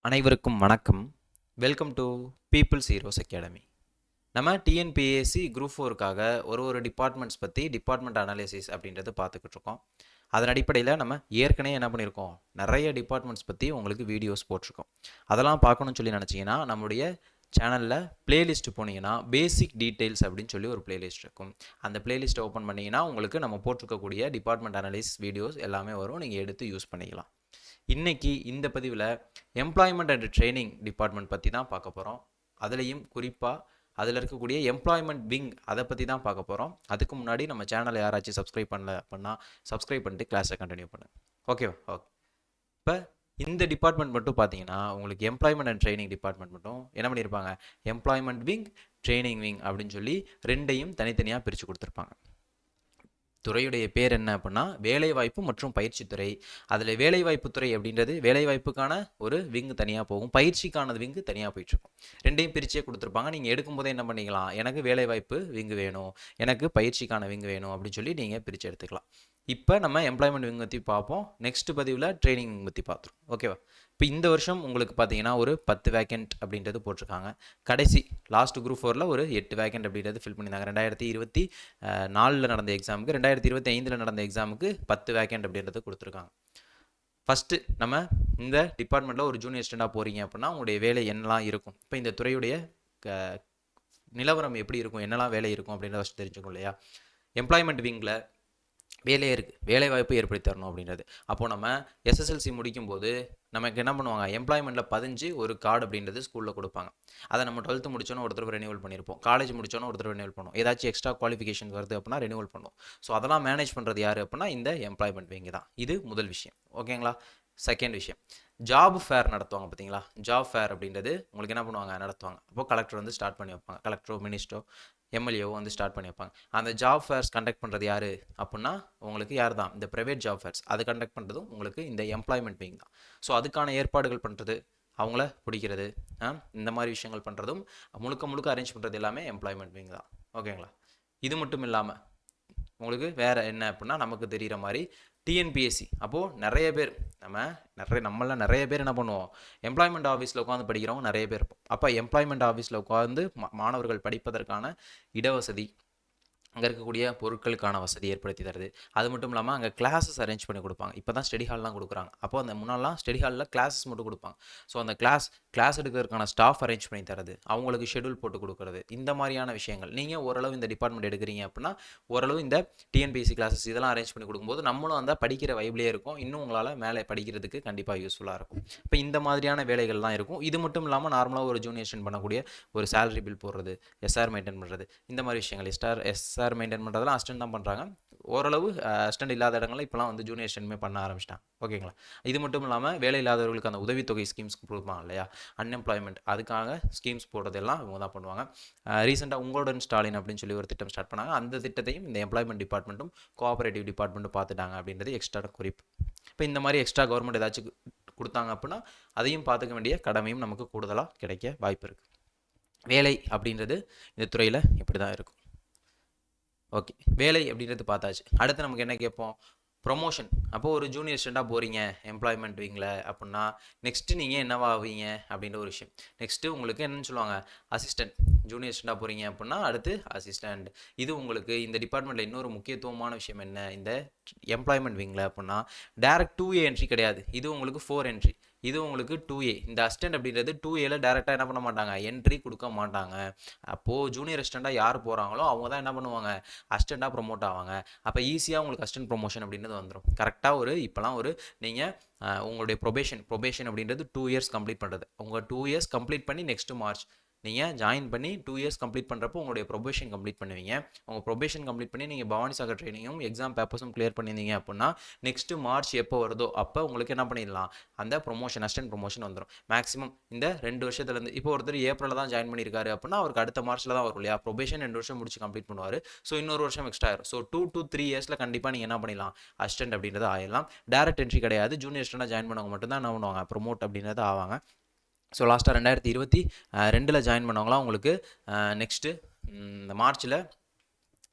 அனைவருக்கும் வணக்கம். Welcome to people's heroes academy. நம்ம டிஎன்பிஎஸ்சி குரூப் 4க்காக ஒரு டிபார்ட்மெண்ட்ஸ் பற்றி டிபார்ட்மெண்ட் அனாலிசிஸ் அப்படின்றது பார்த்துக்கிட்டு இருக்கோம். அதன் அடிப்படையில் நம்ம ஏற்கனவே என்ன பண்ணியிருக்கோம், நிறைய டிபார்ட்மெண்ட்ஸ் பற்றி உங்களுக்கு வீடியோஸ் போட்டிருக்கோம். அதெல்லாம் பார்க்கணும்னு சொல்லி நினச்சிங்கன்னா நம்முடைய சேனலில் பிளேலிஸ்ட் போனீங்கன்னா பேசிக் டீட்டெயில்ஸ் அப்படின்னு சொல்லி ஒரு பிளேலிஸ்ட் இருக்கும். அந்த பிளேலிஸ்ட்டை ஓப்பன் பண்ணிங்கன்னா உங்களுக்கு நம்ம போட்டிருக்கக்கூடிய டிபார்ட்மெண்ட் அனாலிசிஸ் வீடியோஸ் எல்லாமே வரும். நீங்கள் எடுத்து யூஸ் பண்ணிக்கலாம். இன்றைக்கி இந்த பதிவில் எம்ப்ளாய்மெண்ட் அண்ட் ட்ரைனிங் டிபார்ட்மெண்ட் பற்றி தான் பார்க்க போகிறோம். அதுலேயும் குறிப்பாக அதில் இருக்கக்கூடிய எம்ப்ளாய்மெண்ட் விங் அதை பற்றி தான் பார்க்க போகிறோம். அதுக்கு முன்னாடி நம்ம சேனலை யாராச்சும் சப்ஸ்கிரைப் பண்ணல அப்படின்னா சப்ஸ்கிரைப் பண்ணிட்டு கிளாஸை கண்டினியூ பண்ணு. ஓகேவா? ஓகே. இப்போ இந்த டிபார்ட்மெண்ட் மட்டும் பார்த்தீங்கன்னா உங்களுக்கு எம்ப்ளாய்மெண்ட் அண்ட் ட்ரைனிங் டிபார்ட்மெண்ட் மட்டும் என்ன பண்ணியிருப்பாங்க, எம்ப்ளாய்மெண்ட் விங், ட்ரைனிங் விங் அப்படின்னு சொல்லி ரெண்டையும் தனித்தனியாக பிரித்து கொடுத்துருப்பாங்க. துறையுடைய பேர் என்ன அப்படின்னா வேலைவாய்ப்பு மற்றும் பயிற்சி துறை. அதில் வேலைவாய்ப்பு துறை அப்படின்றது வேலைவாய்ப்புக்கான ஒரு விங்கு தனியாக போகும், பயிற்சிக்கானது விங்கு தனியாக போயிட்டுருக்கும். ரெண்டையும் பிரிச்சே கொடுத்துருப்பாங்க. நீங்கள் எடுக்கும்போதே என்ன பண்ணிக்கலாம், எனக்கு வேலைவாய்ப்பு விங்கு வேணும், எனக்கு பயிற்சிக்கான விங்கு வேணும் அப்படின்னு சொல்லி நீங்கள் பிரித்து எடுத்துக்கலாம். இப்போ நம்ம எம்ப்ளாய்மெண்ட் விங் பற்றி பார்ப்போம். நெக்ஸ்ட் பதிவில் ட்ரைனிங் விங் பற்றி பார்த்துருவோம். ஓகேவா? இப்போ இந்த வருஷம் உங்களுக்கு பார்த்தீங்கன்னா ஒரு 10 வேக்கண்ட் அப்படின்றது போட்டிருக்காங்க. கடைசி லாஸ்ட் குரூப் 4ல் ஒரு 8 வேக்கண்ட் அப்படின்றது ஃபில் பண்ணியிருந்தாங்க. 2024 நடந்த எக்ஸாமுக்கு 2025 நடந்த எக்ஸாமுக்கு 10 வேக்கண்ட் அப்படின்றது கொடுத்துருக்காங்க. ஃபஸ்ட்டு நம்ம இந்த டிபார்ட்மெண்ட்டில் ஒரு ஜூனியர் ஸ்டூடெண்டாக போகிறீங்க அப்படின்னா உங்களுடைய வேலை என்னெல்லாம் இருக்கும், இப்போ இந்த துறையுடைய நிலவரம் எப்படி இருக்கும், என்னெல்லாம் வேலை இருக்கும் அப்படின்றத ஃபஸ்ட்டு தெரிஞ்சுக்கணும் இல்லையா? எம்ப்ளாய்மெண்ட் விங்கில் வேலையே இருக்குது, வேலை வாய்ப்பு ஏற்படுத்தி தரணும் அப்படின்றது. அப்போது நம்ம எஸ்எஸ்எல்சி முடிக்கும்போது நமக்கு என்ன பண்ணுவாங்க, எம்ப்ளாய்மெண்ட்டில் பதிஞ்சு ஒரு கார்டு அப்படின்றது ஸ்கூலில் கொடுப்பாங்க. அதை நம்ம 12th முடிச்சோன்னு ஒரு தடவை ரெனியூவல் பண்ணியிருப்போம், காலேஜ் முடிச்சோன்னு ஒரு தடவை ரெனியூவல் பண்ணுவோம், ஏதாச்சும் எக்ஸ்ட்ரா குவாலிஃபிகேஷன் வருது அப்படின்னா ரெனியூவல் பண்ணுவோம். ஸோ அதெல்லாம் மேனேஜ் பண்ணுறது யார் அப்படின்னா இந்த எம்ப்ளாய்மெண்ட் விங் தான். இது முதல் விஷயம். ஓகேங்களா? செகண்ட் விஷயம், ஜாப் ஃபேர் நடத்துவாங்க. பார்த்தீங்களா, ஜாப் ஃபேர் அப்படின்றது உங்களுக்கு என்ன பண்ணுவாங்க, நடத்துவாங்க. அப்போது கலெக்டர் வந்து ஸ்டார்ட் பண்ணி வைப்பாங்க, கலெக்டரோ மினிஸ்டரோ எம்எல்ஏவோ வந்து ஸ்டார்ட் பண்ணி வைப்பாங்க. அந்த ஜாப் ஃபேர்ஸ் கண்டக்ட் பண்ணுறது யார் அப்படின்னா உங்களுக்கு யார் தான், இந்த ப்ரைவேட் ஜாப் ஃபேர்ஸ் அது கண்டக்ட் பண்ணுறதும் உங்களுக்கு இந்த எம்ப்ளாய்மெண்ட் விங் தான். ஸோ அதுக்கான ஏற்பாடுகள் பண்ணுறது, அவங்கள பிடிக்கிறது, இந்த மாதிரி விஷயங்கள் பண்ணுறதும் முழுக்க அரேஞ்ச் பண்ணுறது எல்லாமே எம்ப்ளாய்மெண்ட் விங் தான். ஓகேங்களா? இது மட்டும் இல்லாமல் உங்களுக்கு வேறு என்ன அப்படின்னா நமக்கு தெரிகிற மாதிரி டிஎன்பிஎஸ்சி அப்போது நிறைய பேர் நம்மளாம் நிறைய பேர் என்ன பண்ணுவோம், எம்ப்ளாய்மெண்ட் ஆஃபீஸில் உட்காந்து படிக்கிறவங்க நிறைய பேர் இருப்போம். அப்போ எம்ப்ளாய்மெண்ட் ஆஃபீஸில் உட்காந்து மாணவர்கள் படிப்பதற்கான இடவசதி, அங்கே இருக்கக்கூடிய பொருட்களுக்கான வசதி ஏற்படுத்தி தருது. அது மட்டும் இல்லாமல் அங்கே கிளாஸஸ் அரேஞ்ச் பண்ணி கொடுப்பாங்க. இப்போ தான் ஸ்டடி ஹால்லாம் கொடுக்குறாங்க. அப்போ அந்த முன்னாலாம் ஸ்டடி ஹாலில் கிளாஸஸ் மட்டும் கொடுப்பாங்க. ஸோ அந்த கிளாஸ் எடுக்கிறதுக்கான ஸ்டாஃப் அரேஞ்ச் பண்ணி தரது, அவங்களுக்கு ஷெடியூல் போட்டு கொடுக்குறது, இந்த மாதிரியான விஷயங்கள். நீங்கள் ஓரளவு இந்த டிபார்ட்மெண்ட் எடுக்கிறீங்க அப்படின்னா ஓரளவு இந்த டிஎன்பிஎஸ்சி கிளாஸஸ் இதெல்லாம் அரேஞ்ச் பண்ணி கொடுக்கும்போது நம்மளும் அந்த படிக்கிற வைப்லேயே இருக்கும், இன்னும் உங்களால் மேலே படிக்கிறதுக்கு கண்டிப்பாக யூஸ்ஃபுல்லாக இருக்கும். இப்போ இந்த மாதிரியான வேலைகள்லாம் இருக்கும். இது மட்டும் இல்லாமல் நார்மலாக ஒரு ஜூனியர் பண்ணக்கூடிய ஒரு சேலரி பில் போடுறது, எஸ்ஆர் மெயின்டைன் பண்ணுறது, இந்த மாதிரி விஷயங்கள் எஸ்ஆர் மெயின்டைன் பண்ணுறதுலாம் அசிஸ்டன்ட் தான் பண்ணுறாங்க. ஓரளவு அசிஸ்டன்ட் இல்லாத இடங்களில் இப்போலாம் வந்து ஜூனியர் ஸ்டூடெண்ட்மே பண்ண ஆரம்பிச்சிட்டாங்க. ஓகேங்களா? இது மட்டும் இல்லாமல் வேலை இல்லாதவர்களுக்கு அந்த உதவித்தொகை ஸ்கீம்ஸ் கொடுப்பாங்க இல்லையா, அன்எம்ப்ளாய்மெண்ட், அதுக்காக ஸ்கீம்ஸ் போடுறதெல்லாம் இவங்க தான் பண்ணுவாங்க. ரீசெண்டாக உங்களுடன் ஸ்டாலின் அப்படின்னு சொல்லி ஒரு திட்டம் ஸ்டார்ட் பண்ணாங்க. அந்த திட்டத்தையும் இந்த எம்ப்ளாய்மெண்ட் டிபார்ட்மெண்ட்டும் கோஆபரேட்டிவ் டிபார்ட்மெண்ட்டும் பார்த்துட்டாங்க அப்படின்றது எக்ஸ்ட்ரா குறிப்பு. இப்போ இந்த மாதிரி எக்ஸ்ட்ரா கவர்மெண்ட் ஏதாச்சும் கொடுத்தாங்க அப்படின்னா அதையும் பார்த்துக்க வேண்டிய கடமையும் நமக்கு கூடுதலாக கிடைக்க வாய்ப்பு இருக்குது. வேலை அப்படின்றது இந்த துறையில் இப்படி தான் இருக்கும். ஓகே, வேலை அப்படின்றது பார்த்தாச்சு. அடுத்து நமக்கு என்ன கேட்போம், ப்ரொமோஷன். அப்போது ஒரு ஜூனியர் ஸ்டூடெண்டாக போகிறீங்க எம்ப்ளாய்மெண்ட் விங்கில் அப்படின்னா நெக்ஸ்ட்டு நீங்கள் என்னவா ஆவீங்க அப்படின்ற ஒரு விஷயம். நெக்ஸ்ட்டு உங்களுக்கு என்னென்னு சொல்லுவாங்க, அசிஸ்டன்ட். ஜூனியர் ஸ்டூடெண்டாக போகிறீங்க அப்படின்னா அடுத்து அசிஸ்டண்ட். இது உங்களுக்கு இந்த டிபார்ட்மெண்ட்டில் இன்னொரு முக்கியத்துவமான விஷயம் என்ன, இந்த எம்ப்ளாய்மெண்ட் விங்கில் அப்படின்னா டேரக்ட் 2A என்ட்ரி கிடையாது, இது உங்களுக்கு 4 என்ட்ரி, இது உங்களுக்கு 2A. இந்த அசிஸ்டன்ட் அப்படின்றது 2Aல டேரெக்டாக என்ன பண்ண மாட்டாங்க, என்ட்ரி கொடுக்க மாட்டாங்க. அப்போது ஜூனியர் அசிஸ்டண்ட்டாக யார் போகிறாங்களோ அவங்க தான் என்ன பண்ணுவாங்க, அசிஸ்டண்ட்டாக ப்ரொமோட் ஆவாங்க. அப்போ ஈஸியாக உங்களுக்கு அசிஸ்டன்ட் ப்ரொமோஷன் அப்படின்றது வந்துடும். கரெக்டாக இப்போலாம் நீங்கள் உங்களுடைய ப்ரொபேஷன் அப்படின்றது 2 இயர்ஸ் கம்ப்ளீட் பண்ணுறது. உங்கள் 2 இயர்ஸ் கம்ப்ளீட் பண்ணி நெக்ஸ்ட்டு மார்ச் நீங்கள் ஜாயின் பண்ணி 2 இயர்ஸ் கம்ப்ளீட் பண்ணுறப்போ உங்களுடைய ப்ரொபேஷன் கம்ப்ளீட் பண்ணுவீங்க. உங்கள் ப்ரொபேஷன் கம்ப்ளீட் பண்ணி நீங்கள் பவானி சாகர் ட்ரைனிங்கும் எக்ஸாம் பேப்பர்ஸும் கிளியர் பண்ணியிருந்தீங்க அப்படின்னா நெக்ஸ்ட்டு மார்ச் எப்போ வருதோ அப்போ உங்களுக்கு என்ன பண்ணிடலாம், அந்த ப்ரொமோஷன் அசிஸ்டன்ட் ப்ரொமோஷன் வந்துடும். மேக்ஸிமம் இந்த 2 வருஷத்துலேருந்து, இப்போ ஒருத்தர் ஏப்ரலில் தான் ஜாயின் பண்ணியிருக்காரு அப்படின்னா அவருக்கு அடுத்த மார்ச்சில் தான் வரும் இல்லையா, ப்ரொபேஷன் 2 வருஷம் முடிச்சு கம்ப்ளீட் பண்ணுவார். ஸோ இன்னொரு வருஷம் எக்ஸ்ட்ரா ஆயிரும். ஸோ 2 to 3 இயர்ஸில் கண்டிப்பாக நீங்கள் என்ன பண்ணிடலாம், அசிஸ்டன்ட் அப்படின்றது ஆயிடலாம். டேரக்ட் என்ட்ரி கிடையாது, ஜூனியர் ஸ்டூடெண்டாக ஜாயின் பண்ணவங்க மட்டும்தான் என்ன பண்ணுவாங்க, ப்ரொமோட் அப்படின்றது ஆவாங்க. ஸோ லாஸ்ட்டாக 2022 ஜாயின் பண்ணவங்களாம் உங்களுக்கு நெக்ஸ்ட்டு இந்த மார்ச்சில்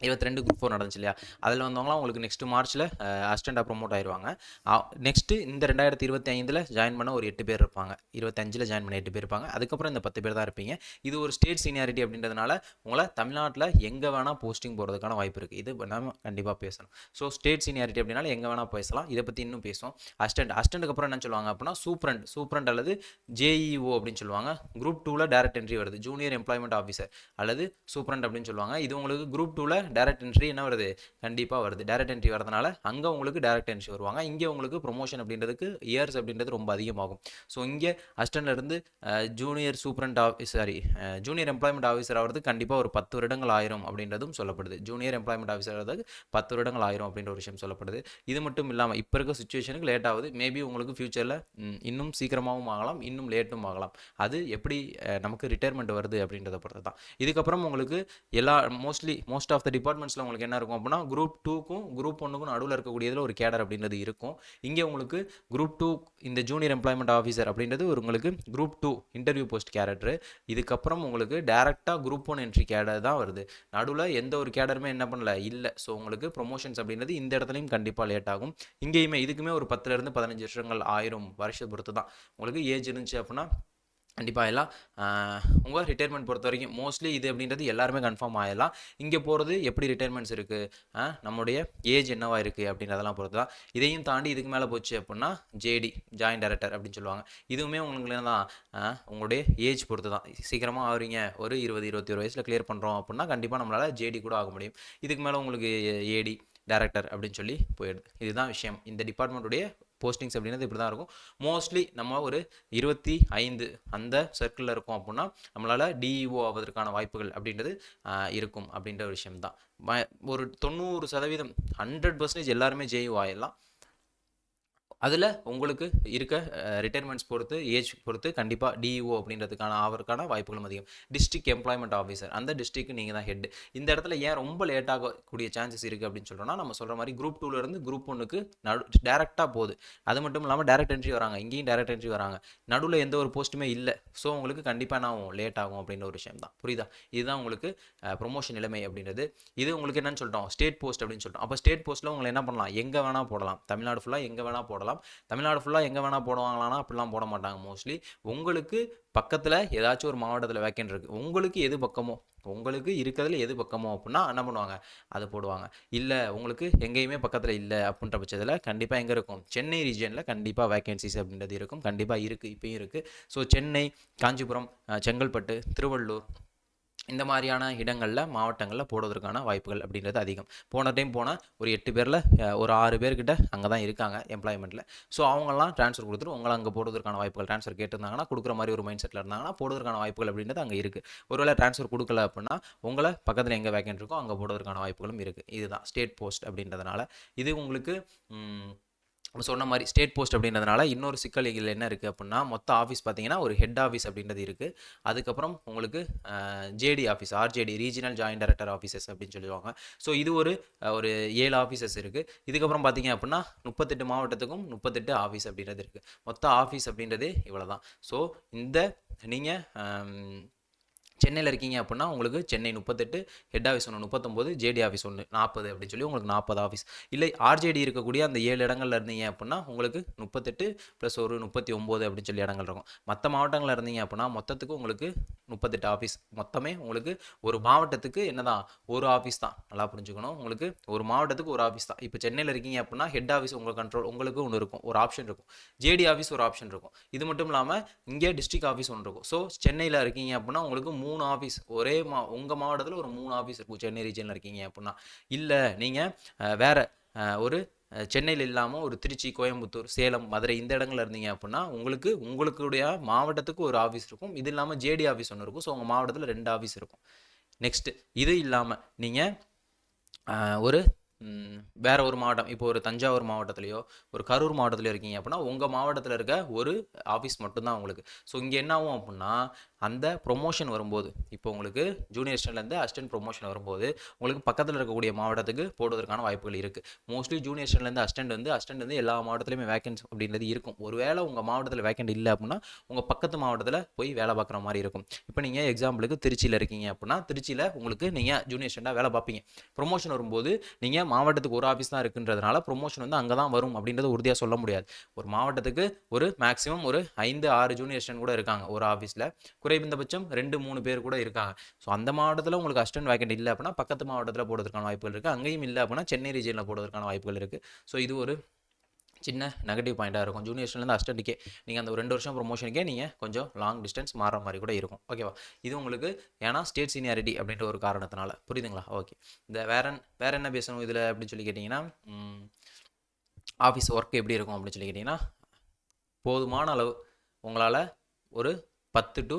22 குரூப் 4 நடந்துச்சு இல்லையா, அதில் வந்தவங்களாம் உங்களுக்கு நெக்ஸ்ட் மார்ச்சில் அசிஸ்டண்டாக ப்ரொமோட் ஆயிடுவாங்க. நெக்ஸ்ட்டு இந்த 2025 ஜாயின் பண்ண ஒரு 8 பேர் இருப்பாங்க, 25 ஜாயின் பண்ண 8 பேர் இருப்பாங்க. அதுக்கப்புறம் இந்த 10 பேர் தான் இருப்பீங்க. இது ஒரு ஸ்டேட் சீனியாரிட்டி அப்படின்றதுனால உங்களை தமிழ்நாட்டில் எங்கே வேணால் போஸ்டிங் போகிறதுக்கான வாய்ப்பு இருக்குது. இது நம்ம கண்டிப்பாக பேசணும். ஸோ ஸ்டேட் சீனியாரிட்டி அப்படின்னால எங்கே வேணால் பேசலாம். இதை பற்றி இன்னும் பேசுவோம். அசிஸ்டண்ட்டுக்கு அப்புறம் என்ன சொல்லுவாங்க அப்படின்னா சூப்ரண்ட் அல்லது ஜேஇஓ அப்படின்னு சொல்லுவாங்க. குரூப் 2ல் டைரக்ட் என்ட்ரி வருது, ஜூனியர் எம்ப்ளாய்மெண்ட் ஆஃபீஸர் அல்லது சூப்ரண்ட் அப்படின்னு சொல்லுவாங்க. இது உங்களுக்கு குரூப் 2ல் டைரக்ட் என்ட்ரி என்ன வருது, கண்டிப்பாக வருது. டைரக்ட் என்ட்ரி வரதுனால அங்கே உங்களுக்கு டைரக்ட் என்ட்ரி வருவாங்க. இங்கே உங்களுக்கு ப்ரொமோஷன் அப்படின்றதுக்கு இயர்ஸ் அப்படின்றது ரொம்ப அதிகமாகும். ஸோ இங்கே அசிஸ்டன்ட்லேருந்து ஜூனியர் ஜூனியர் எம்ப்ளாய்மெண்ட் ஆஃபீஸர் ஆகிறது கண்டிப்பாக ஒரு 10 வருடங்கள் ஆயிரும் அப்படின்றதும் சொல்லப்படுது. ஜூனியர் எம்ப்ளாய்மெண்ட் ஆஃபீஸர் ஆகிறதுக்கு 10 வருடங்கள் ஆயிரும் அப்படின்ற ஒரு விஷயம் சொல்லப்படுது. இது மட்டும் இல்லாமல் இப்போ இருக்க சுச்சுவேஷனுக்கு லேட் ஆகுது. மேபி உங்களுக்கு ஃபியூச்சரில் இன்னும் சீக்கிரமாகவும் ஆகலாம், இன்னும் லேட்டும் ஆகலாம். அது எப்படி நமக்கு ரிட்டையர்மெண்ட் வருது அப்படின்றத பொறுத்து தான். இதுக்கப்புறம் உங்களுக்கு மோஸ்ட் ஆஃப் த டிபார்ட்மெண்ட்ஸில் உங்களுக்கு என்ன இருக்கும் அப்படின்னா குரூப் 2க்கும் குரூப் 1க்கும் நடுவில் இருக்கக்கூடியதில் ஒரு கேடர் அப்படின்றது இருக்கும். இங்கே உங்களுக்கு குரூப் 2 இந்த ஜூனியர் எம்ப்ளாய்மெண்ட் ஆஃபீஸர் அப்படின்றது உங்களுக்கு குரூப் 2 இன்டர்வியூ போஸ்ட் கேடர். இதுக்கப்புறம் உங்களுக்கு டேரெக்டாக குரூப் 1 என்ட்ரி கேடர் தான் வருது. நடுவில் எந்த ஒரு கேடருமே என்ன பண்ணல இல்லை. ஸோ உங்களுக்கு ப்ரொமோஷன்ஸ் அப்படின்றது இந்த இடத்துலையும் கண்டிப்பாக லேட் ஆகும். இங்கேயுமே இதுக்குமே ஒரு 10 to 15 வருஷங்கள் ஆயிரம் வருஷத்தை பொறுத்து தான். உங்களுக்கு ஏஜ் இருந்துச்சு அப்படின்னா கண்டிப்பாக எல்லாம் உங்கள் ரிட்டையர்மெண்ட் பொறுத்த வரைக்கும் மோஸ்ட்லி இது அப்படின்றது எல்லாருமே கன்ஃபார்ம் ஆகிடலாம். இங்கே போகிறது எப்படி ரிட்டையர்மெண்ட்ஸ் இருக்குது, நம்முடைய ஏஜ் என்னவா இருக்குது அப்படின்றதெல்லாம் பொறுத்து தான். இதையும் தாண்டி இதுக்கு மேலே போச்சு அப்படின்னா ஜேடி ஜாயின்ட் டைரக்டர் அப்படின்னு சொல்லுவாங்க. இதுவுமே உங்களுக்கு தான் உங்களுடைய ஏஜ் பொறுத்து தான். சீக்கிரமாக ஆகிறீங்க, ஒரு 20-21 வயசில் கிளியர் பண்ணுறோம் அப்படின்னா கண்டிப்பாக நம்மளால் ஜேடி கூட ஆக முடியும். இதுக்கு மேலே உங்களுக்கு ஏடி டைரக்டர் அப்படின்னு சொல்லி போயிடுது. இதுதான் விஷயம். இந்த டிபார்ட்மெண்ட்டுடைய போஸ்டிங்ஸ் அப்படின்றது இப்படி தான் இருக்கும். மோஸ்ட்லி நம்ம ஒரு 25 அந்த சர்க்கிளில் இருக்கும் அப்படின்னா நம்மளால் டிஇஓ ஆவதற்கான வாய்ப்புகள் அப்படின்றது இருக்கும் அப்படின்ற ஒரு விஷயம் தான். ஒரு 90% 100% எல்லாருமே ஜேஇஓ ஆயிடலாம். அதில் உங்களுக்கு இருக்க ரிட்டைர்மெண்ட்ஸ் பொறுத்து ஏஜ் பொறுத்து கண்டிப்பாக டிஇஓ அப்படின்றதுக்கான ஆவதற்கான வாய்ப்புகளும் அதிகம். டிஸ்ட்ரிக்ட் எம்ப்ளாய்மெண்ட் ஆஃபீஸர், அந்த டிஸ்ட்ரிக்ட் நீங்கள் தான் ஹெட். இந்த இடத்துல ஏன் ரொம்ப லேட் ஆகக்கூடிய சான்சஸ் இருக்குது அப்படின்னு சொல்கிறோன்னா, நம்ம சொல்கிற மாதிரி குரூப் 2லேருந்து குரூப் 1க்கு டேரெக்டாக போகுது. அது மட்டும் இல்லாமல் டேரக்ட் என்ட்ரி வராங்க, இங்கேயும் டேரக்ட் என்ட்ரி வராங்க. நடுவில் எந்த ஒரு போஸ்ட்டுமே இல்லை. ஸோ உங்களுக்கு கண்டிப்பாக நான் லேட் ஆகும் அப்படின்ற ஒரு விஷயம் தான். புரியுதா? இதுதான் உங்களுக்கு ப்ரொமோஷன் நிலைமை அப்படின்றது. இது உங்களுக்கு என்னன்னு சொல்லிட்டோம், ஸ்டேட் போஸ்ட் அப்படின்னு சொல்லிட்டோம். அப்போ ஸ்டேட் போஸ்ட்டில் உங்களை என்ன பண்ணலாம், எங்கே வேணால் போடலாம். தமிழ்நாடு ஃபுல்லாக எங்கே வேணால் போடலாம். தமிழ்நாடு ஃபுல்லாக எங்கே வேணால் போடுவாங்களான்னா அப்படிலாம் போட மாட்டாங்க. மோஸ்ட்லி உங்களுக்கு பக்கத்தில் ஏதாச்சும் ஒரு மாவட்டத்தில் வேக்கன்ட் இருக்குது, உங்களுக்கு எது பக்கமோ, உங்களுக்கு இருக்கிறதுல எது பக்கமோ அப்படின்னா என்ன பண்ணுவாங்க, அதை போடுவாங்க. இல்லை உங்களுக்கு எங்கேயுமே பக்கத்தில் இல்லை அப்படின்ற பட்சத்தில் கண்டிப்பாக எங்கே இருக்கும், சென்னை ரீஜியனில் கண்டிப்பாக வேக்கன்சிஸ் அப்படின்றது இருக்கும். கண்டிப்பாக இருக்குது, இப்பயும் இருக்குது. ஸோ சென்னை, காஞ்சிபுரம், செங்கல்பட்டு, திருவள்ளூர் இந்த மாதிரியான இடங்களில் மாவட்டங்களில் போடுவதற்கான வாய்ப்புகள் அப்படின்றது அதிகம். போன டைம் போனால் ஒரு 8 பேரில் ஒரு 6 பேர்கிட்ட அங்கே தான் இருக்காங்க எம்ப்ளாய்மெண்ட்டில். ஸோ அவங்கெல்லாம் ட்ரான்ஸ்ஃபர் கொடுத்துட்டு உங்களை அங்கே போடுவதற்கான வாய்ப்புகள், ட்ரான்ஸ்ஃபர் கேட்டிருந்தாங்கன்னா கொடுக்குற மாதிரி ஒரு மைண்ட் செட்டில் இருந்தாங்கன்னா போடுவதற்கான வாய்ப்புகள் அப்படின்றது அங்கே இருக்குது. ஒருவேளை ட்ரான்ஸ்ஃபர் கொடுக்கல அப்படின்னா உங்களை பக்கத்தில் எங்கே வேக்கன்ட் இருக்கோ அங்கே போடுவதற்கான வாய்ப்புகளும் இருக்குது. இதுதான் ஸ்டேட் போஸ்ட் அப்படின்றதுனால. இது உங்களுக்கு சொன்ன மாதிரி ஸ்டேட் போஸ்ட் அப்படின்றதுனால இன்னொரு சிக்கல் இதில் என்ன இருக்குது அப்படின்னா, மொத்த ஆஃபீஸ் பார்த்தீங்கன்னா ஒரு ஹெட் ஆஃபீஸ் அப்படின்றது இருக்குது. அதுக்கப்புறம் உங்களுக்கு JD office, RJD regional joint director offices அப்படின்னு சொல்லுவாங்க. ஸோ இது ஒரு 7 ஆஃபீஸஸ் இருக்குது. இதுக்கப்புறம் பார்த்தீங்க அப்படின்னா 38 மாவட்டத்துக்கும் 38 ஆஃபீஸ் அப்படின்றது இருக்குது. மொத்த ஆஃபீஸ் அப்படின்றதே இவ்வளோ தான். ஸோ இந்த நீங்கள் சென்னையில் இருக்கீங்க அப்படின்னா உங்களுக்கு Chennai 38, head office 1 39, JD office 1 40 அப்படின்னு சொல்லி உங்களுக்கு 40 ஆஃபீஸ். இல்லை ஆர்ஜேடி இருக்கக்கூடிய அந்த 7 இடங்கள்ல இருந்தீங்க அப்படின்னா உங்களுக்கு 38 + ஒரு 39 அப்படின்னு சொல்லி இடங்கள் இருக்கும். மற்ற மாவட்டங்களில் இருந்தீங்க அப்படின்னா மொத்தத்துக்கு உங்களுக்கு 38 ஆஃபீஸ். மொத்தமே உங்களுக்கு ஒரு மாவட்டத்துக்கு என்னதான் ஒரு ஆஃபீஸ் தான். நல்லா புரிஞ்சுக்கணும், உங்களுக்கு ஒரு மாவட்டத்துக்கு ஒரு ஆஃபீஸ் தான். இப்போ சென்னையில் இருக்கீங்க அப்படின்னா ஹெட் ஆஃபீஸ் உங்கள் கண்ட்ரோல், உங்களுக்கு ஒன்று இருக்கும், ஒரு ஆப்ஷன் இருக்கும். ஜேடி ஆஃபீஸ் ஒரு ஆப்ஷன் இருக்கும். இது மட்டும் இல்லாமல் இங்கே டிஸ்ட்ரிக்ட் ஆஃபீஸ் ஒன்று இருக்கும். ஸோ சென்னையில் இருக்கீங்க அப்படின்னா உங்களுக்கு 3 ஆஃபீஸ், ஒரே உங்கள் மாவட்டத்தில் ஒரு 3 ஆஃபீஸ் இருக்கும் சென்னை ரீஜனில் இருக்கீங்க அப்படின்னா. இல்லை நீங்கள் வேறு ஒரு சென்னையில் இல்லாமல் ஒரு திருச்சி, கோயம்புத்தூர், சேலம், மதுரை இந்த இடங்கள்ல இருந்தீங்க அப்படின்னா உங்களுடைய மாவட்டத்துக்கு ஒரு ஆஃபீஸ் இருக்கும். இது இல்லாமல் ஜேடி ஆஃபீஸ் ஒன்று இருக்கும். ஸோ உங்கள் மாவட்டத்தில் 2 ஆஃபீஸ் இருக்கும். நெக்ஸ்ட்டு இது இல்லாமல் நீங்கள் ஒரு வேறு ஒரு மாவட்டம், இப்போ ஒரு தஞ்சாவூர் மாவட்டத்துலையோ ஒரு கரூர் மாவட்டத்துலையோ இருக்கீங்க அப்படின்னா உங்கள் மாவட்டத்தில் இருக்க ஒரு ஆஃபீஸ் மட்டும்தான் உங்களுக்கு. ஸோ இங்கே என்ன ஆகும் அப்படின்னா அந்த ப்ரொமோஷன் வரும்போது இப்போ உங்களுக்கு ஜூனியர் அசிஸ்டன்ட்லேருந்து அசிஸ்டன்ட் ப்ரொமோஷன் வரும்போது உங்களுக்கு பக்கத்தில் இருக்கக்கூடிய மாவட்டத்துக்கு போடுவதற்கான வாய்ப்புகள் இருக்குது. மோஸ்ட்லி ஜூனியர் அசிஸ்டன்ட்லேருந்து அசிஸ்டன்ட் வந்து எல்லா மாவட்டத்துலையுமே வேகன்ஸ் அப்படின்றது இருக்கும். ஒருவேளை உங்கள் மாவட்டத்தில் வேகன்ட் இல்லை அப்படின்னா உங்கள் பக்கத்து மாவட்டத்தில் போய் வேலை பார்க்குற மாதிரி இருக்கும். இப்போ நீங்கள் எக்ஸாம்பிளுக்கு திருச்சியில் இருக்கீங்க அப்படின்னா திருச்சியில் உங்களுக்கு நீங்கள் ஜூனியர் அசிஸ்டண்டாக வேலை பார்ப்பீங்க. ப்ரொமோஷன் வரும்போது நீங்கள் மாவட்டத்துக்கு ஒரு ஆஃபீஸ் தான் இருக்குன்றதுனால ப்ரொமோஷன் வந்து அங்கே தான் வரும் அப்படின்றது உறுதியாக சொல்ல முடியாது. ஒரு மாவட்டத்துக்கு ஒரு மேக்ஸிமம் ஒரு 5-6 ஜூனியர் அசிஸ்டன்ட் கூட இருக்காங்க ஒரு ஆஃபீஸில். குறைந்தபட்சம் 2-3 பேர் கூட இருக்காங்க. ஸோ அந்த மாவட்டத்தில் உங்களுக்கு அசிஸ்டன்ட் வேகன்ட் இல்லை அப்படின்னா பக்கத்து மாவட்டத்தில் போடுறதுக்கான வாய்ப்புகள் இருக்குது. அங்கேயும் இல்லை அப்படின்னா சென்னை ரீஜனில் போடுறதுக்கான வாய்ப்புகள் இருக்குது. ஸோ இது ஒரு சின்ன நெகட்டிவ் பாயிண்ட்டாக இருக்கும். ஜூனியர் அசிஸ்டன்ட்லேருந்து அசிஸ்டன்ட்டுக்கே நீங்கள் அந்த ஒரு 2 வருஷம் ப்ரொமோஷனுக்கே நீங்கள் கொஞ்சம் லாங் டிஸ்டன்ஸ் மாறுற மாதிரி கூட இருக்கும். ஓகேவா? இது உங்களுக்கு ஏன்னா ஸ்டேட் சீனியாரிட்டி அப்படின்ற ஒரு காரணத்தினால. புரியுதுங்களா? ஓகே. இந்த வேற என்ன பேசணும் இதில் அப்படின்னு சொல்லி கேட்டிங்கன்னா, ஆஃபீஸ் ஒர்க் எப்படி இருக்கும் அப்படின்னு சொல்லி கேட்டிங்கன்னா, போதுமான அளவு உங்களால் ஒரு 10 to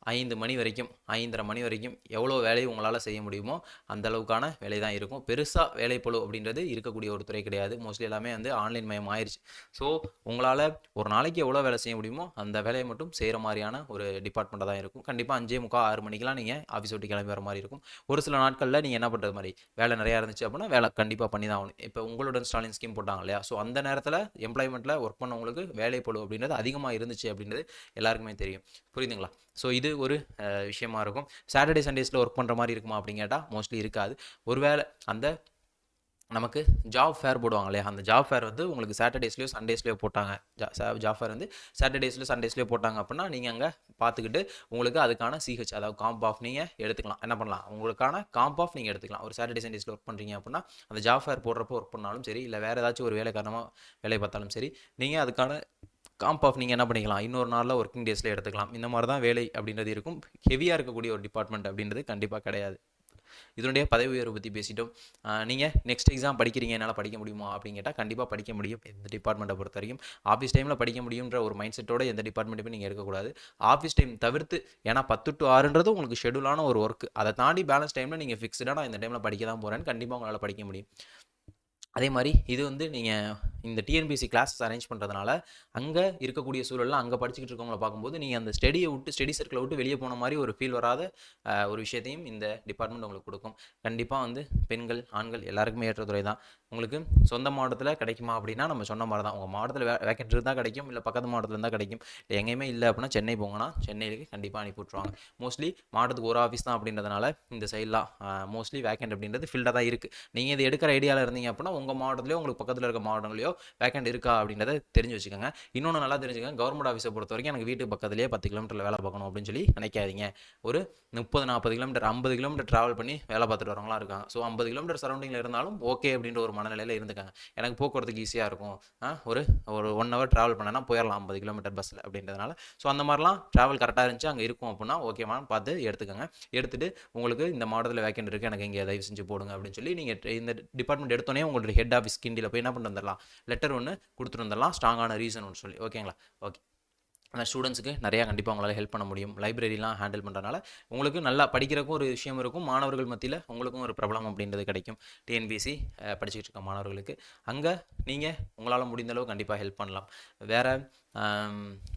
5 மணி வரைக்கும் 5:30 மணி வரைக்கும் எவ்வளோ வேலையை உங்களால் செய்ய முடியுமோ அந்த அளவுக்கான வேலை தான் இருக்கும். பெருசாக வேலைப்பளு அப்படின்றது இருக்கக்கூடிய ஒரு துறை கிடையாது. மோஸ்ட்லி எல்லாமே வந்து ஆன்லைன் மயம் ஆயிடுச்சு. ஸோ உங்களால் ஒரு நாளைக்கு எவ்வளோ வேலை செய்ய முடியுமோ அந்த வேலையை மட்டும் செய்கிற மாதிரியான ஒரு டிபார்ட்மெண்ட்டாக தான் இருக்கும். கண்டிப்பாக 5:45 6 மணிக்கெலாம் நீங்கள் ஆஃபீஸ் விட்டு கிளம்பி வர மாதிரி இருக்கும். ஒரு சில நாட்களில் நீங்கள் என்ன பண்ணுறது மாதிரி வேலை நிறையா இருந்துச்சு அப்படின்னா வேலை கண்டிப்பாக பண்ணி தான் ஆகணும். இப்போ உங்களோட ஸ்டாலின் ஸ்கீம் போட்டாங்க இல்லையா? ஸோ அந்த நேரத்தில் எம்ப்ளாய்மெண்ட்டில் ஒர்க் பண்ணவங்களுக்கு வேலைப்பளு அப்படின்றது அதிகமாக இருந்துச்சு அப்படின்றது எல்லாருக்குமே தெரியும். புரியுதுங்களா? ஸோ இது ஒரு விஷயமா இருக்கும். சாட்டர்டே சண்டேஸில் ஒர்க் பண்ணுற மாதிரி இருக்குமா அப்படின்னு கேட்டால் மோஸ்ட்லி இருக்காது. ஒருவேளை அந்த நமக்கு ஜாப் ஃபேர் போடுவாங்க இல்லையா? அந்த ஜாப் ஃபேர் வந்து உங்களுக்கு சாட்டர்டேஸ்லேயோ சண்டேஸ்லேயோ போட்டாங்க. ஜாப் ஃபேர் வந்து சாட்டர்டேஸ்லேயோ சண்டேஸ்லேயோ போட்டாங்க அப்படின்னா நீங்கள் அங்கே பார்த்துக்கிட்டு உங்களுக்கு அதுக்கான சிஹெச் அதாவது காம்ப் ஆஃப் நீங்கள் எடுத்துக்கலாம். என்ன பண்ணலாம்? உங்களுக்கான காம்ப் ஆஃப் நீங்கள் எடுத்துக்கலாம். ஒரு சாட்டர்டே சண்டேஸில் ஒர்க் பண்ணுறீங்க அப்படின்னா அந்த ஜாப் ஃபேர் போடுறப்போ ஒர்க் பண்ணாலும் சரி, இல்லை வேறு ஏதாச்சும் ஒரு வேலை காரணமாக வேலை பார்த்தாலும் சரி, நீங்கள் அதுக்கான காம்ப் ஆஃப் நீங்கள் என்ன பண்ணிக்கலாம்? இன்னொரு நாளில் ஒர்க்கிங் டேஸில் எடுத்துக்கலாம். இந்த மாதிரி தான் வேலை அப்படின்றது இருக்கும். ஹெவியாக இருக்கக்கூடிய ஒரு டிபார்ட்மெண்ட் அப்படின்றது கண்டிப்பாக கிடையாது. இதனுடைய பதவி உயர்வு பற்றி பேசிட்டோம். நீங்கள் நெக்ஸ்ட் எக்ஸாம் படிக்கிறீங்க, என்னால் படிக்க முடியுமா அப்படின்னு கேட்டால் கண்டிப்பாக படிக்க முடியும். எந்த டிபார்ட்மெண்ட்டை பொறுத்த வரைக்கும் ஆஃபீஸ் டைமில் படிக்க முடியுன்ற ஒரு மைண்ட் செட்டோட எந்த டிபார்ட்மெண்ட்டுமே நீங்கள் எடுக்கக்கூடாது. ஆஃபீஸ் டைம் தவிர்த்து, ஏன்னா 10 to 6ன்றது உங்களுக்கு ஷெடியூலான ஒரு ஒர்க். அதை தாண்டி பேலன்ஸ் டைமில் நீங்கள் ஃபிக்ஸ்டாக நான் இந்த டைமில் படிக்க தான் போகிறேன்னு கண்டிப்பாக உங்களால் படிக்க முடியும். அதே மாதிரி இது வந்து நீங்கள் இந்த டிஎன்பிஎஸ்சி கிளாஸஸ் அரேஞ்ச் பண்ணுறதுனால அங்கே இருக்கக்கூடிய சூழலில் அங்கே படிச்சுக்கிட்டு இருக்கவங்களை பார்க்கும்போது நீங்கள் அந்த ஸ்டடி சர்க்கிளை விட்டு வெளியே போன மாதிரி ஒரு ஃபீல் வராத ஒரு விஷயத்தையும் இந்த டிபார்ட்மெண்ட் உங்களுக்கு கொடுக்கும். கண்டிப்பாக வந்து பெண்கள் ஆண்கள் எல்லாருக்குமே ஏற்ற துறை தான். உங்களுக்கு சொந்த மாவட்டத்தில் கிடைக்குமா அப்படின்னா நம்ம சொன்ன மாதிரி தான். உங்கள் மாவட்டத்தில் வேக்கன்ட் இருந்தால் கிடைக்கும், இல்லை பக்கத்து மாவட்டத்தில் இருந்தால் கிடைக்கும். இல்லை எங்கேயுமே இல்லை அப்படின்னா சென்னை போங்கன்னா சென்னையிலுக்கு கண்டிப்பாக அனுப்பி விட்ருவாங்க. மோஸ்ட்லி மாவட்டத்துக்கு ஒரு ஆஃபீஸ் தான் அப்படின்றதுனால இந்த சைட்லாம் மோஸ்ட்லி வேக்கன்ட் அப்படின்றது ஃபில்டாக தான் இருக்குது. நீங்கள் இது எடுக்கிற ஐடியாவில் இருந்தீங்க அப்படின்னா உங்கள் மாவட்டத்திலையோ உங்களுக்கு பக்கத்தில் இருக்க மாவட்டங்களையோ வேக்கன்ட் இருக்கா அப்படின்றத தெரிஞ்சு வச்சுக்கோங்க. இன்னொன்று நல்லா தெரிஞ்சுக்கோங்க, கவர்மெண்ட் ஆஃபீஸை பொறுத்த வரைக்கும் எனக்கு வீட்டு பக்கத்துலேயே 10 கிலோமீட்டரில் வேலை பார்க்கணும் அப்படின்னு சொல்லி நினைக்காதீங்க. ஒரு 30-40 கிலோமீட்டர் 50 கிலோமீட்டர் ட்ராவல் பண்ணி வேலை பார்த்துட்டு வரவங்களாம் இருக்காங்க. ஸோ 50 கிலோமீட்டர் சரௌண்டிங்கில் இருந்தாலும் ஓகே அப்படின்ற ஒரு மனநிலையில் இருந்துக்காங்க. எனக்கு போக்குவரத்துக்கு ஈஸியாக இருக்கும், ஒரு 1 ஹவர் ட்ராவல் பண்ணேன்னா போயிடலாம் 50 கிலோமீட்டர் பஸ்ஸில் அப்படின்றதுனால. ஸோ அந்த மாதிரிலாம் ட்ராவல் கரெக்டாக இருந்துச்சு அங்கே இருக்கும் அப்படின்னா ஓகேவான்னு பார்த்து எடுத்துக்கோங்க. எடுத்துகிட்டு உங்களுக்கு இந்த மாவட்டத்தில் வேக்கன்ட் இருக்குது, எனக்கு இங்கே தயவு செஞ்சு போடுங்க அப்படின்னு சொல்லி நீங்கள் இந்த டிபார்ட்மெண்ட் எடுத்தோன்னே உங்களோட ஹெட் ஆஃபீஸ் கிண்டியில் போய் என்ன பண்ணிட்டு வந்துடலாம், லெட்டர் ஒன்று கொடுத்துட்டு வந்துடலாம், ஸ்ட்ராங்கான ரீசன் ஒன்று சொல்லி. ஓகேங்களா? ஓகே. ஆனால் ஸ்டூடெண்ட்ஸுக்கு நிறையா கண்டிப்பாக உங்களால் ஹெல்ப் பண்ண முடியும். லைப்ரரிலாம் ஹேண்டில் பண்ணுறதுனால உங்களுக்கு நல்லா படிக்கிறக்கும் ஒரு விஷயம் இருக்கும், மாணவர்கள் மத்தியில் உங்களுக்கும் ஒரு பிரபலம் அப்படின்றது கிடைக்கும். டிஎன்பிஎஸ்சி படிச்சுக்கிட்டு இருக்க மாணவர்களுக்கு அங்கே நீங்கள் உங்களால் முடிந்த அளவு கண்டிப்பாக ஹெல்ப் பண்ணலாம். வேறு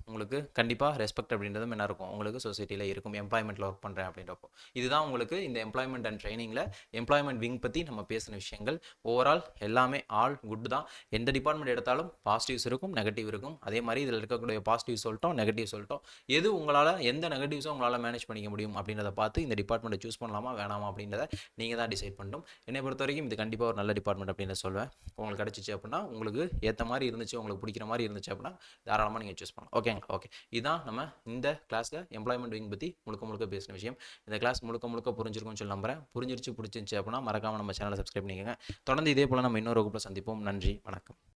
உங்களுக்கு கண்டிப்பாக ரெஸ்பெக்ட் அப்படின்றதும் என்ன இருக்கும் உங்களுக்கு சொசைட்டியில் இருக்கும், எம்ப்ளாய்மெண்ட்டில் ஒர்க் பண்ணுறேன் அப்படின்றப்போ. இதுதான் உங்களுக்கு இந்த எம்ப்ளாய்மெண்ட் அண்ட் ட்ரைனிங்கில் எம்ப்ளாய்மெண்ட் விங் பற்றி நம்ம பேசின விஷயங்கள். ஓவரால் எல்லாமே ஆல் குட் தான். எந்த டிபார்ட்மெண்ட் எடுத்தாலும் பாசிட்டிவ்ஸ் இருக்கும், நெகட்டிவ் இருக்கும். அதே மாதிரி இதில் இருக்கக்கூடிய பாசிட்டிவ் சொல்லிட்டோம், நெகட்டிவ் சொல்லிட்டோம். எது உங்களால் எந்த நெகட்டிவ்ஸும் உங்களால் மேனேஜ் பண்ணிக்க முடியும் அப்படின்றத பார்த்து இந்த டிபார்ட்மெண்ட்டை சூஸ் பண்ணலாமா வேணாமா அப்படின்றத நீங்கள் தான் டிசைட் பண்ணணும். என்னை பொறுத்த வரைக்கும் இது கண்டிப்பாக ஒரு நல்ல டிபார்ட்மெண்ட் அப்படின்னு சொல்வேன். உங்களுக்கு கிடச்சிச்சு அப்படின்னா உங்களுக்கு ஏற்ற மாதிரி இருந்துச்சு, உங்களுக்கு பிடிக்கிற மாதிரி இருந்துச்சு அப்படின்னா தாராளமாக நீங்கள் சூஸ் பண்ணலாம். ஓகேங்களா? ஓகே. இதுதான் நம்ம இந்த கிளாஸில் எம்ப்ளாய்மெண்ட் விங் பற்றி முழுக்க பேசின விஷயம். இந்த கிளாஸ் முழுக்க புரிஞ்சிருக்கும்னு சொல்லி நம்புறேன். புரிஞ்சிருச்சு பிடிச்சிருந்துச்சு அப்படின்னா மறக்காமல் நம்ம சேனலை சப்ஸ்கிரைப் பண்ணிக்கோங்க. தொடர்ந்து இதே போல் நம்ம இன்னொரு வகுப்பில் சந்திப்போம். நன்றி, வணக்கம்.